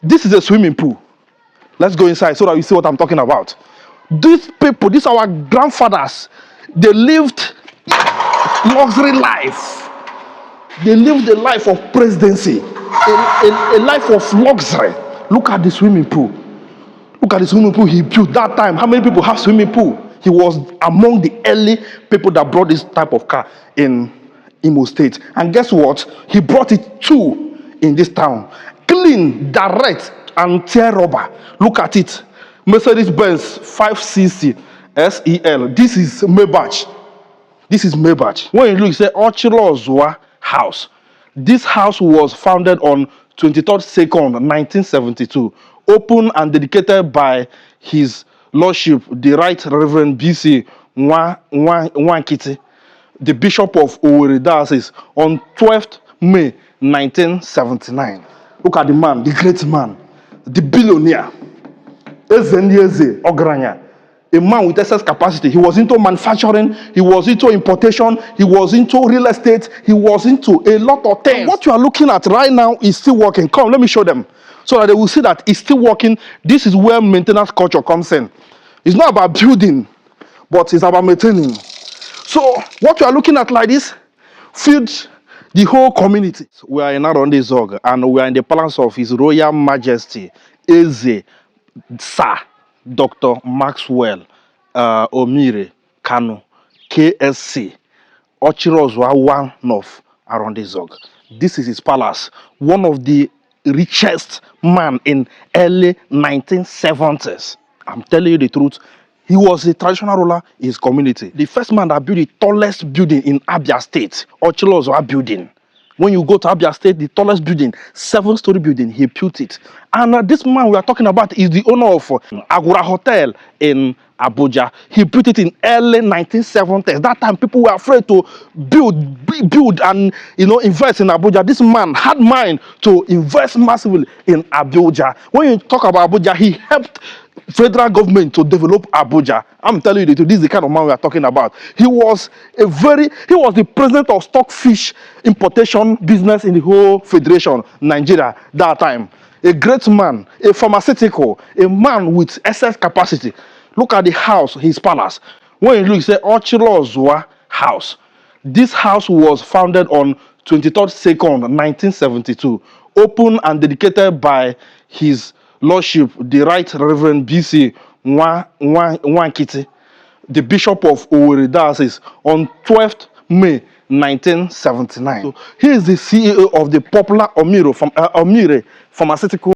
This is a swimming pool. Let's go inside so that you see what I'm talking about. These people, these are our grandfathers, they lived luxury life. They lived a life of presidency, a life of luxury. Look at the swimming pool. Look at the swimming pool he built that time. How many people have swimming pool? He was among the early people that brought this type of car in Imo State. And guess what? He brought it too in this town. Clean, direct, and tear rubber. Look at it. Mercedes-Benz 5cc SEL. This is Maybach. This is Maybach. When you look, you say Ochilozwa House. This house was founded on 23rd 2nd, 1972. Opened and dedicated by His Lordship, the Right Reverend B.C. Nwankiti, the Bishop of Owerri Diocese, on 12th May 1979. Look at the man, the great man, the billionaire, Eze Ogranya, a man with excess capacity. He was into manufacturing, he was into importation, he was into real estate, he was into a lot of things. And what you are looking at right now is still working. Come, let me show them so that they will see that it's still working. This is where maintenance culture comes in. It's not about building, but it's about maintaining. So what you are looking at like this feeds the whole community. We are in Aronde Zog and we are in the palace of His Royal Majesty Eze Sir Dr. Maxwell Omire Kanu, KSC, Ochirozwa, one of Aronde Zog. This is his palace, one of the richest man in early 1970s. I'm telling you the truth. He was a traditional ruler in his community. The first man that built the tallest building in Abia State, Ochilozwa building. When you go to Abia State, the tallest building, 7-story building, he built it. And this man we are talking about is the owner of Agura Hotel in Abuja. He built it in early 1970s. That time people were afraid to build and invest in Abuja. This man had mind to invest massively in Abuja. When you talk about Abuja, he helped federal government to develop Abuja. I'm telling you the truth, this is the kind of man we are talking about. He was the president of stockfish importation business in the whole federation, Nigeria, that time. A great man, a pharmaceutical, a man with excess capacity. Look at the house, his palace. When you look, you say Ochilozwa House. This house was founded on 23rd 2nd, 1972. Opened and dedicated by His Lordship, the Right Reverend B.C. Nwankiti, the Bishop of Owerri Diocese, on 12th May 1979. So he is the CEO of the popular Omire Pharmaceutical